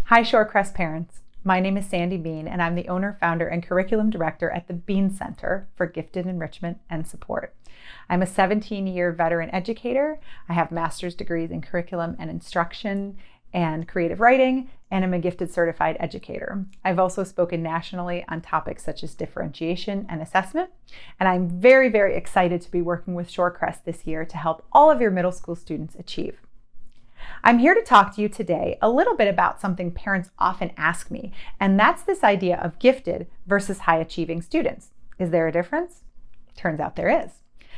Hi, Shorecrest parents. My name is Sandy Bean, and I'm the owner, founder, and curriculum director at the Bean Center for Gifted Enrichment and Support. I'm a 17-year veteran educator. I have master's degrees in curriculum and instruction and creative writing, and I'm a gifted certified educator. I've also spoken nationally on topics such as differentiation and assessment, and I'm very, very excited to be working with Shorecrest this year to help all of your middle school students achieve. I'm here to talk to you today a little bit about something parents often ask me, and that's this idea of gifted versus high achieving students. Is there a difference? Turns out there is.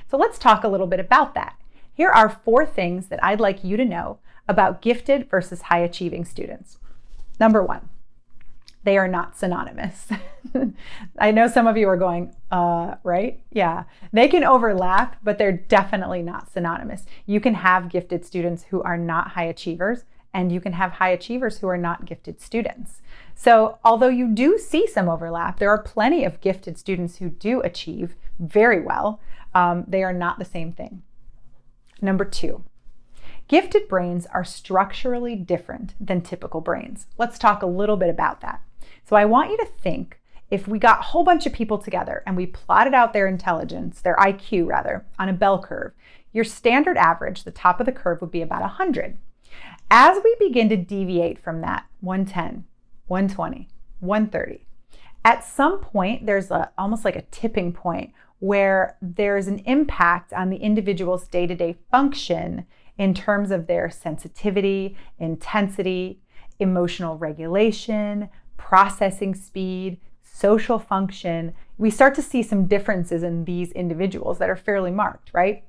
So let's talk a little bit about that. Here are 4 things that I'd like you to know about gifted versus high achieving students. Number 1, they are not synonymous. I know some of you are going, right? Yeah, they can overlap, but they're definitely not synonymous. You can have gifted students who are not high achievers, and you can have high achievers who are not gifted students. So although you do see some overlap, there are plenty of gifted students who do achieve very well. They are not the same thing. Number 2, gifted brains are structurally different than typical brains. Let's talk a little bit about that. So I want you to think, if we got a whole bunch of people together and we plotted out their intelligence, their IQ rather, on a bell curve, your standard average, the top of the curve, would be about 100. As we begin to deviate from that, 110, 120, 130, at some point there's almost like a tipping point where there's an impact on the individual's day-to-day function in terms of their sensitivity, intensity, emotional regulation, processing speed, social function. We start to see some differences in these individuals that are fairly marked, right?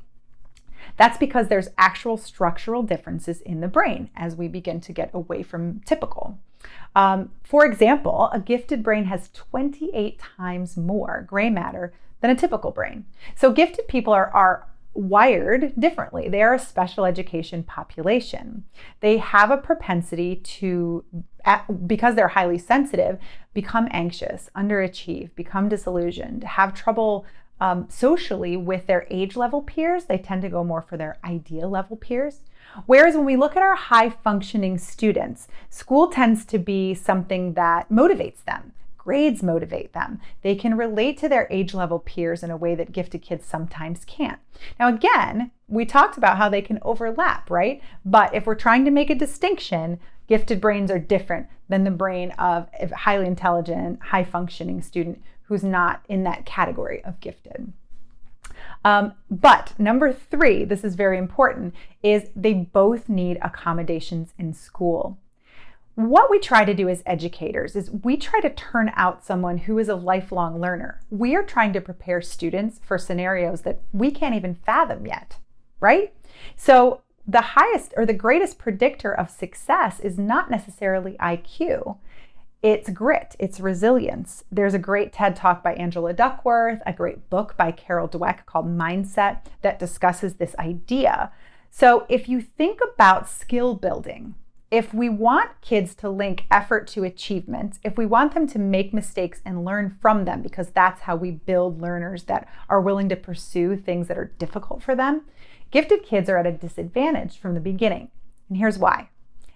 That's because there's actual structural differences in the brain as we begin to get away from typical. For example, a gifted brain has 28 times more gray matter than a typical brain. So gifted people are wired differently. They are a special education population. They have a propensity to, because they're highly sensitive, become anxious, underachieve, become disillusioned, have trouble socially with their age level peers. They tend to go more for their idea level peers. Whereas when we look at our high functioning students, school tends to be something that motivates them. Grades motivate them. They can relate to their age level peers in a way that gifted kids sometimes can't. Now again, we talked about how they can overlap, right? But if we're trying to make a distinction, gifted brains are different than the brain of a highly intelligent, high functioning student who's not in that category of gifted. But number 3, this is very important, is they both need accommodations in school. What we try to do as educators is we try to turn out someone who is a lifelong learner. We are trying to prepare students for scenarios that we can't even fathom yet, right? So the highest or the greatest predictor of success is not necessarily IQ. It's grit, it's resilience. There's a great TED Talk by Angela Duckworth, a great book by Carol Dweck called Mindset that discusses this idea. So if you think about skill building, if we want kids to link effort to achievement, if we want them to make mistakes and learn from them, because that's how we build learners that are willing to pursue things that are difficult for them, gifted kids are at a disadvantage from the beginning. And here's why.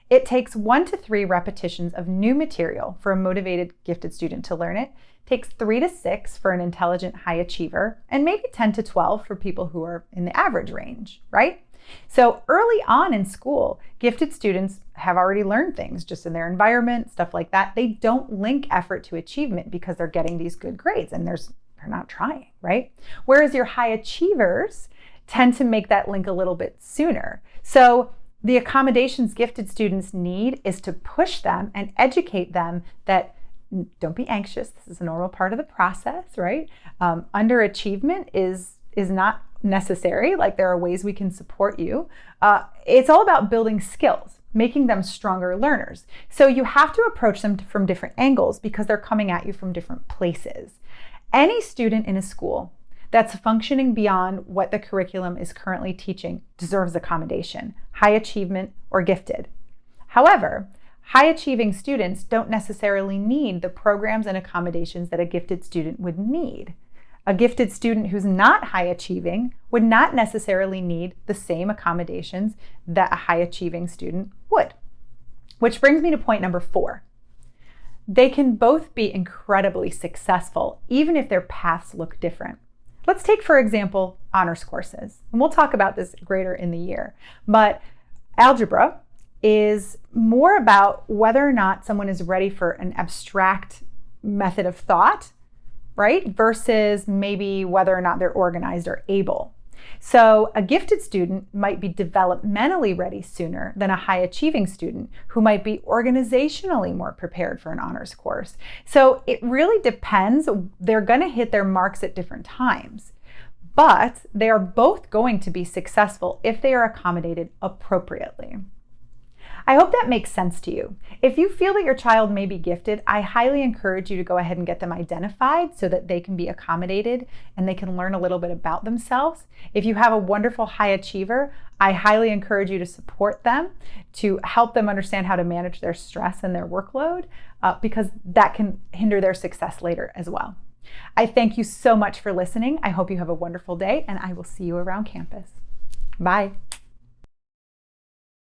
It takes 1 to 3 repetitions of new material for a motivated gifted student to learn it. It takes 3 to 6 for an intelligent high achiever, and maybe 10 to 12 for people who are in the average range, right? So early on in school, gifted students have already learned things just in their environment, stuff like that. They don't link effort to achievement because they're getting these good grades and they're not trying, right? Whereas your high achievers tend to make that link a little bit sooner. So the accommodations gifted students need is to push them and educate them that don't be anxious. This is a normal part of the process, right? Underachievement is not necessary. Like, there are ways we can support you. It's all about building skills, making them stronger learners. So you have to approach them from different angles because they're coming at you from different places. Any student in a school that's functioning beyond what the curriculum is currently teaching deserves accommodation, high achievement or gifted. However, high achieving students don't necessarily need the programs and accommodations that a gifted student would need. A gifted student who's not high achieving would not necessarily need the same accommodations that a high achieving student would. Which brings me to point number 4. They can both be incredibly successful, even if their paths look different. Let's take, for example, honors courses. And we'll talk about this greater in the year. But algebra is more about whether or not someone is ready for an abstract method of thought, right? Versus maybe whether or not they're organized or able. So a gifted student might be developmentally ready sooner than a high achieving student who might be organizationally more prepared for an honors course. So it really depends. They're going to hit their marks at different times, but they are both going to be successful if they are accommodated appropriately. I hope that makes sense to you. If you feel that your child may be gifted, I highly encourage you to go ahead and get them identified so that they can be accommodated and they can learn a little bit about themselves. If you have a wonderful high achiever, I highly encourage you to support them, to help them understand how to manage their stress and their workload, because that can hinder their success later as well. I thank you so much for listening. I hope you have a wonderful day, and I will see you around campus. Bye.